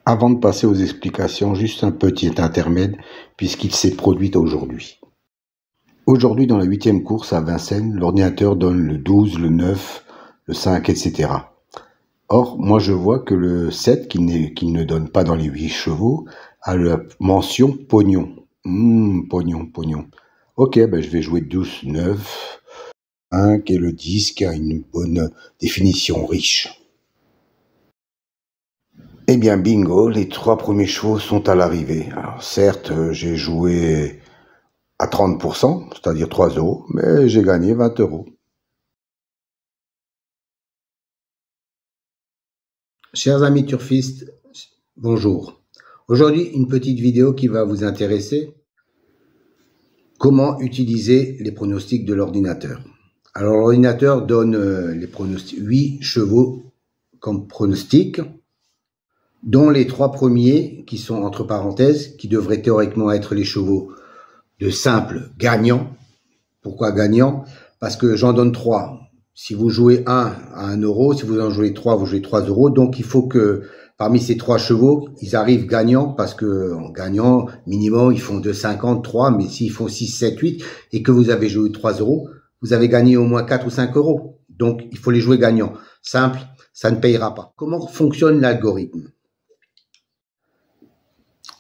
Avant de passer aux explications, juste un petit intermède puisqu'il s'est produit aujourd'hui. Aujourd'hui, dans la 8e course à Vincennes, l'ordinateur donne le 12, le 9, le 5, etc. Or, moi je vois que le 7, qu'il ne donne pas dans les 8 chevaux, a la mention pognon. Pognon. Ok, je vais jouer 12, 9, 5 et le 10 qui a une bonne définition riche. Eh bien, bingo, les 3 premiers chevaux sont à l'arrivée. Alors certes, j'ai joué à 30%, c'est-à-dire 3 €, mais j'ai gagné 20 €. Chers amis turfistes, bonjour. Aujourd'hui, une petite vidéo qui va vous intéresser. Comment utiliser les pronostics de l'ordinateur. Alors, l'ordinateur donne les pronostics, 8 chevaux comme pronostics, dont les 3 premiers, qui sont entre parenthèses, qui devraient théoriquement être les chevaux de simple gagnant. Pourquoi gagnant? Parce que j'en donne 3. Si vous jouez 1 à 1 €, si vous en jouez 3, vous jouez 3 €. Donc, il faut que parmi ces 3 chevaux, ils arrivent gagnants parce que en gagnant, minimum, ils font 2,50, 3. Mais s'ils font 6, 7, 8 et que vous avez joué 3 €, vous avez gagné au moins 4 ou 5 €. Donc, il faut les jouer gagnants. Simple, ça ne payera pas. Comment fonctionne l'algorithme?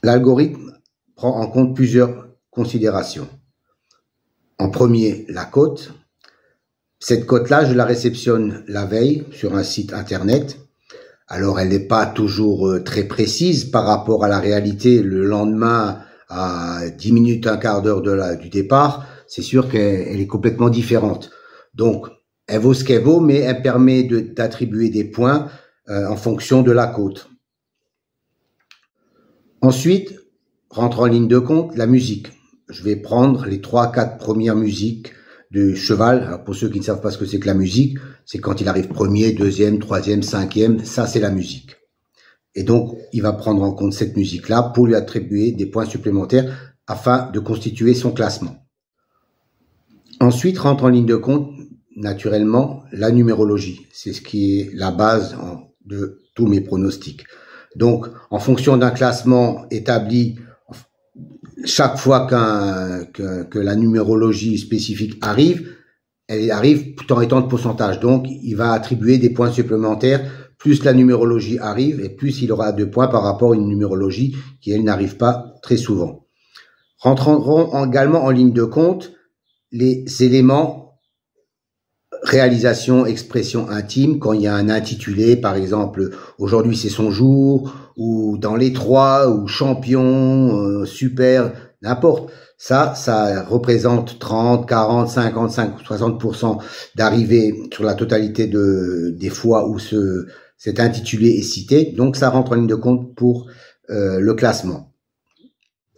L'algorithme prend en compte plusieurs considérations. En premier, la cote. Cette cote-là, je la réceptionne la veille sur un site internet. Alors, elle n'est pas toujours très précise par rapport à la réalité. Le lendemain, à 10 minutes, un quart d'heure du départ, c'est sûr qu'elle est complètement différente. Donc, elle vaut ce qu'elle vaut, mais elle permet d'attribuer des points en fonction de la cote. Ensuite, rentre en ligne de compte la musique. Je vais prendre les 3-4 premières musiques de cheval. Alors pour ceux qui ne savent pas ce que c'est que la musique, c'est quand il arrive premier, deuxième, troisième, cinquième, ça c'est la musique. Et donc, il va prendre en compte cette musique-là pour lui attribuer des points supplémentaires afin de constituer son classement. Ensuite, rentre en ligne de compte, naturellement, la numérologie. C'est ce qui est la base de tous mes pronostics. Donc, en fonction d'un classement établi, chaque fois que la numérologie spécifique arrive, elle arrive tout en étant de pourcentage. Donc, il va attribuer des points supplémentaires. Plus la numérologie arrive et plus il aura de points par rapport à une numérologie qui, elle, n'arrive pas très souvent. Rentreront également en ligne de compte les éléments réalisation, expression intime, quand il y a un intitulé, par exemple, aujourd'hui c'est son jour, ou dans les 3, ou champion, super, n'importe. Ça représente 30, 40, 55, 60% d'arrivée sur la totalité des fois où cet intitulé est cité. Donc ça rentre en ligne de compte pour le classement.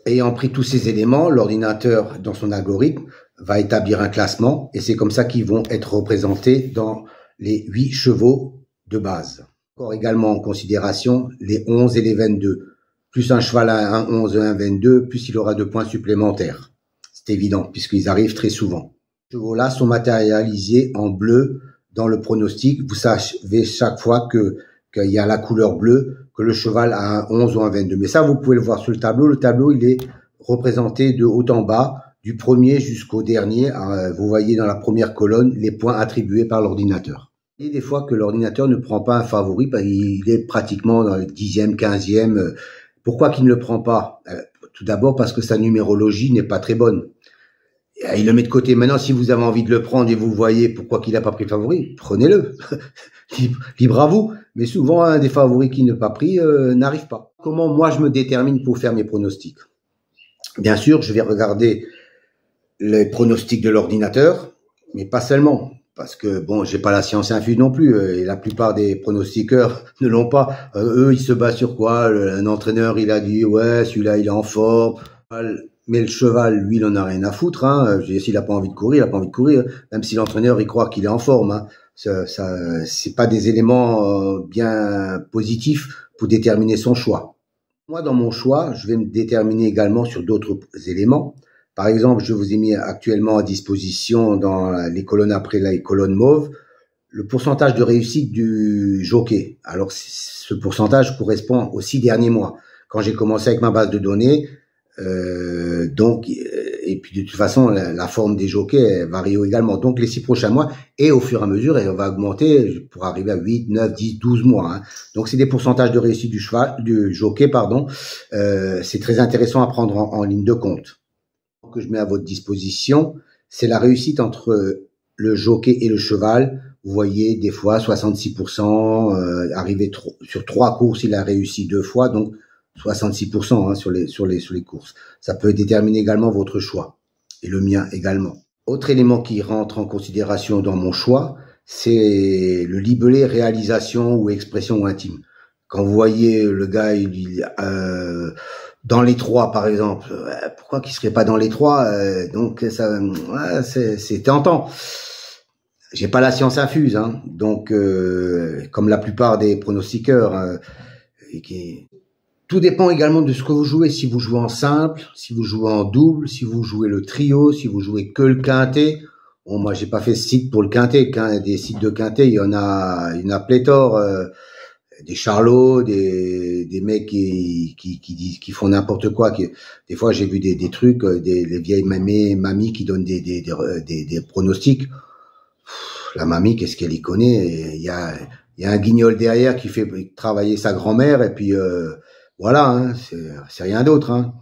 Ayant pris tous ces éléments, l'ordinateur, dans son algorithme, va établir un classement et c'est comme ça qu'ils vont être représentés dans les 8 chevaux de base. Encore également en considération les 11 et les 22. Plus un cheval a un 11 et un 22, plus il aura de points supplémentaires. C'est évident puisqu'ils arrivent très souvent. Ces chevaux-là sont matérialisés en bleu dans le pronostic. Vous savez chaque fois qu'il y a la couleur bleue, que le cheval a un 11 ou un 22. Mais ça, vous pouvez le voir sur le tableau. Le tableau, il est représenté de haut en bas, du premier jusqu'au dernier. Vous voyez dans la première colonne les points attribués par l'ordinateur. Et des fois que l'ordinateur ne prend pas un favori, il est pratiquement dans le 10e, 15e. Pourquoi qu'il ne le prend pas? Tout d'abord parce que sa numérologie n'est pas très bonne. Il le met de côté. Maintenant, si vous avez envie de le prendre et vous voyez pourquoi qu'il n'a pas pris le favori, prenez-le. Libre à vous. Mais souvent, un des favoris qui n'a pas pris n'arrive pas. Comment moi je me détermine pour faire mes pronostics? Bien sûr, je vais regarder les pronostics de l'ordinateur, mais pas seulement. Parce que, bon, j'ai pas la science infuse non plus, et la plupart des pronostiqueurs ne l'ont pas. Eux, ils se basent sur quoi? Un entraîneur, il a dit, ouais, celui-là, il est en forme. Mais le cheval, lui, il en a rien à foutre, hein. S'il a pas envie de courir, il a pas envie de courir. Même si l'entraîneur, il croit qu'il est en forme, hein. C'est pas des éléments bien positifs pour déterminer son choix. Moi, dans mon choix, je vais me déterminer également sur d'autres éléments. Par exemple, je vous ai mis actuellement à disposition dans les colonnes après les colonnes mauves le pourcentage de réussite du jockey. Alors, ce pourcentage correspond aux 6 derniers mois. Quand j'ai commencé avec ma base de données, et puis de toute façon, la forme des jockeys varie également. Donc, les 6 prochains mois, et au fur et à mesure, elle va augmenter pour arriver à 8, 9, 10, 12 mois. Hein. Donc, c'est des pourcentages de réussite du jockey, pardon. C'est très intéressant à prendre en ligne de compte. Que je mets à votre disposition, c'est la réussite entre le jockey et le cheval. Vous voyez, des fois, 66%, arrivé sur 3 courses, il a réussi 2 fois, donc 66% hein, sur les courses. Ça peut déterminer également votre choix, et le mien également. Autre élément qui rentre en considération dans mon choix, c'est le libellé réalisation ou expression ou intime. Quand vous voyez le gars, dans les 3 par exemple, pourquoi qu'il serait pas dans les 3 donc ça, c'est tentant. J'ai pas la science infuse, hein, donc comme la plupart des pronostiqueurs. Tout dépend également de ce que vous jouez. Si vous jouez en simple, si vous jouez en double, si vous jouez le trio, si vous jouez que le quintet. Bon, moi j'ai pas fait ce site pour le quintet. Des sites de quintet, il y en a pléthore. Des charlots, des mecs qui font n'importe quoi. Des fois, j'ai vu des trucs, les vieilles mamies qui donnent des pronostics. La mamie, qu'est-ce qu'elle y connaît? Il y a un guignol derrière qui fait travailler sa grand-mère et puis voilà, hein, c'est rien d'autre. Hein.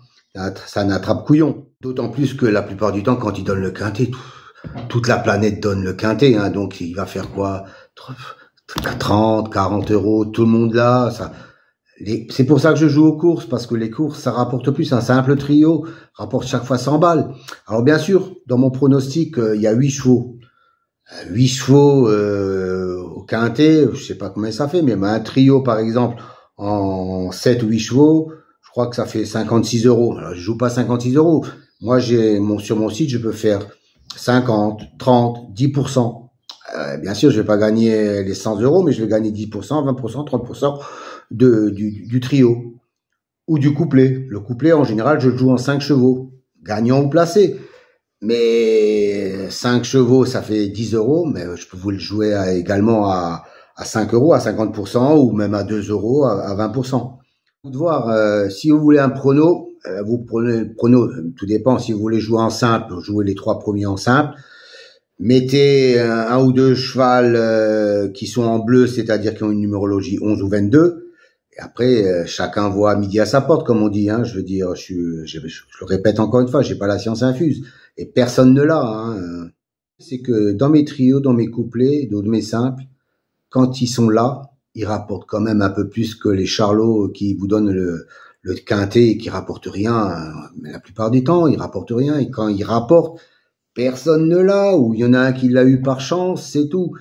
Ça n'attrape couillon. D'autant plus que la plupart du temps, quand il donne le quintet, toute la planète donne le quintet. Hein, donc il va faire quoi? 30, 40 euros, tout le monde là. C'est pour ça que je joue aux courses, parce que les courses, ça rapporte plus. Un simple trio rapporte chaque fois 100 balles. Alors bien sûr, dans mon pronostic, il y a 8 chevaux. 8 chevaux au quintet, je sais pas combien ça fait, mais un trio par exemple en 7 ou 8 chevaux, je crois que ça fait 56 euros. Alors je joue pas 56 euros. Moi, sur mon site, je peux faire 50, 30, 10%. Bien sûr, je vais pas gagner les 100 euros, mais je vais gagner 10%, 20%, 30% du trio ou du couplet. Le couplet, en général, je le joue en 5 chevaux, gagnant ou placé. Mais 5 chevaux, ça fait 10 euros, mais je peux vous le jouer également à 5 euros, à 50%, ou même à 2 euros, à 20%. Vous devez voir, si vous voulez un prono, vous prenez le prono, tout dépend. Si vous voulez jouer en simple, jouez les 3 premiers en simple. Mettez un ou 2 chevals qui sont en bleu, c'est-à-dire qui ont une numérologie 11 ou 22. Et après, chacun voit midi à sa porte, comme on dit. Hein. Je veux dire, je le répète encore une fois, j'ai pas la science infuse. Et personne ne l'a. Hein. C'est que dans mes trios, dans mes couplets, dans mes simples, quand ils sont là, ils rapportent quand même un peu plus que les charlots qui vous donnent le quintet et qui rapportent rien. Mais la plupart du temps, ils rapportent rien. Et quand ils rapportent, personne ne l'a, ou il y en a un qui l'a eu par chance, c'est tout.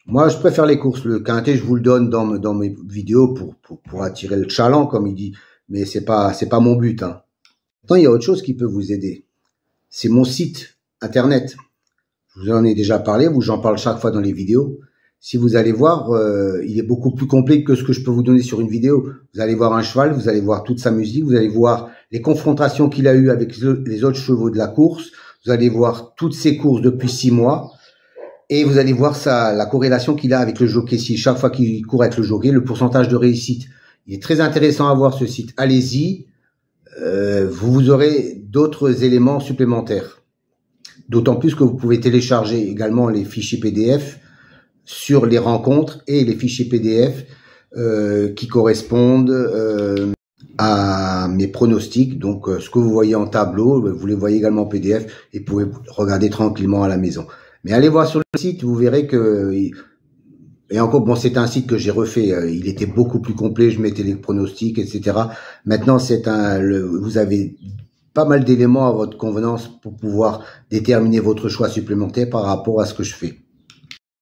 Moi, je préfère les courses. Le quintet, je vous le donne dans mes vidéos pour attirer le chaland, comme il dit. Mais c'est pas mon but. Hein. Maintenant, il y a autre chose qui peut vous aider. C'est mon site internet. Je vous en ai déjà parlé, j'en parle chaque fois dans les vidéos. Si vous allez voir, il est beaucoup plus complet que ce que je peux vous donner sur une vidéo. Vous allez voir un cheval, vous allez voir toute sa musique, vous allez voir les confrontations qu'il a eues avec les autres chevaux de la course, vous allez voir toutes ses courses depuis 6 mois, et vous allez voir la corrélation qu'il a avec le jockey. Si chaque fois qu'il court avec le jockey, le pourcentage de réussite. Il est très intéressant à voir ce site. Allez-y, vous aurez d'autres éléments supplémentaires. D'autant plus que vous pouvez télécharger également les fichiers PDF sur les rencontres et les fichiers PDF qui correspondent à mes pronostics. Donc, ce que vous voyez en tableau, vous les voyez également en PDF et vous pouvez regarder tranquillement à la maison. Mais allez voir sur le site, vous verrez que... Et encore, bon, c'est un site que j'ai refait. Il était beaucoup plus complet. Je mettais les pronostics, etc. Maintenant, vous avez pas mal d'éléments à votre convenance pour pouvoir déterminer votre choix supplémentaire par rapport à ce que je fais.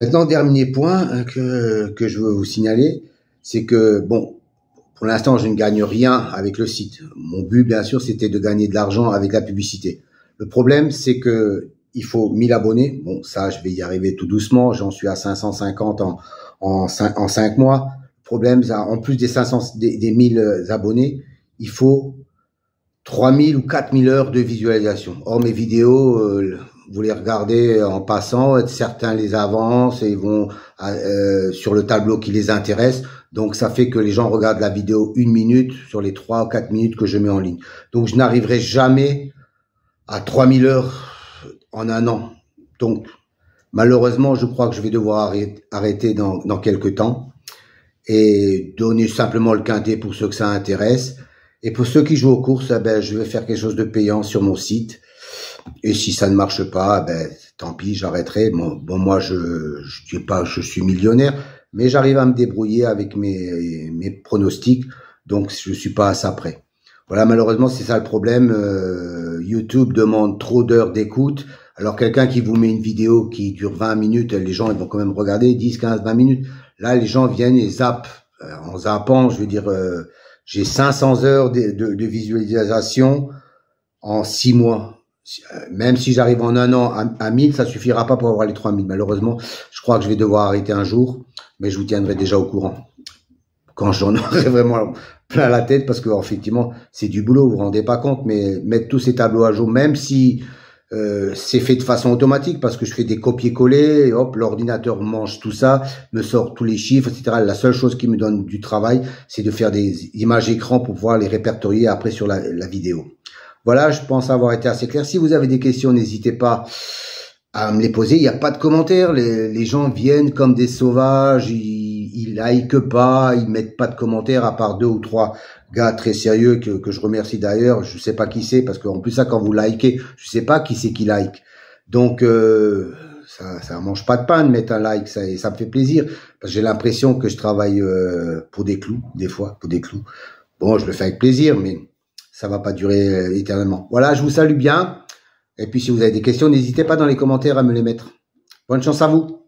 Maintenant, dernier point que je veux vous signaler, c'est que, bon, pour l'instant, je ne gagne rien avec le site. Mon but, bien sûr, c'était de gagner de l'argent avec la publicité. Le problème, c'est que il faut 1000 abonnés. Bon, ça, je vais y arriver tout doucement. J'en suis à 550 en 5 mois. Le problème, en plus des 1000 abonnés, il faut 3000 ou 4000 heures de visualisation. Or, mes vidéos, vous les regardez en passant, certains les avancent et ils vont sur le tableau qui les intéresse. Donc ça fait que les gens regardent la vidéo 1 minute sur les 3 ou 4 minutes que je mets en ligne. Donc je n'arriverai jamais à 3000 heures en un an. Donc malheureusement, je crois que je vais devoir arrêter dans quelques temps et donner simplement le quintet pour ceux que ça intéresse. Et pour ceux qui jouent aux courses, je vais faire quelque chose de payant sur mon site. Et si ça ne marche pas, tant pis, j'arrêterai. Bon, moi, je dis pas que je suis millionnaire, mais j'arrive à me débrouiller avec mes pronostics, donc je suis pas à ça près. Voilà, malheureusement, c'est ça le problème. YouTube demande trop d'heures d'écoute. Alors, quelqu'un qui vous met une vidéo qui dure 20 minutes, les gens, ils vont quand même regarder 10, 15, 20 minutes. Là, les gens viennent et zappent. En zappant, je veux dire, j'ai 500 heures de visualisation en 6 mois. Même si j'arrive en un an à 1000, ça suffira pas pour avoir les 3000. Malheureusement, je crois que je vais devoir arrêter un jour, mais je vous tiendrai déjà au courant quand j'en aurai vraiment plein la tête, parce que effectivement, c'est du boulot, vous vous rendez pas compte, mais mettre tous ces tableaux à jour, même si c'est fait de façon automatique, parce que je fais des copier-coller, hop, l'ordinateur mange tout ça, me sort tous les chiffres, etc. La seule chose qui me donne du travail, c'est de faire des images écran pour pouvoir les répertorier après sur la vidéo. Voilà, je pense avoir été assez clair. Si vous avez des questions, n'hésitez pas à me les poser. Il n'y a pas de commentaires. Les gens viennent comme des sauvages. Ils likent pas. Ils mettent pas de commentaires, à part 2 ou 3 gars très sérieux que je remercie d'ailleurs. Je sais pas qui c'est, parce qu'en plus ça, quand vous likez, je sais pas qui c'est qui like. Donc ça mange pas de pain de mettre un like. Ça me fait plaisir, parce que j'ai l'impression que je travaille pour des clous, des fois pour des clous. Bon, je le fais avec plaisir, mais ça va pas durer éternellement. Voilà, je vous salue bien. Et puis si vous avez des questions, n'hésitez pas dans les commentaires à me les mettre. Bonne chance à vous.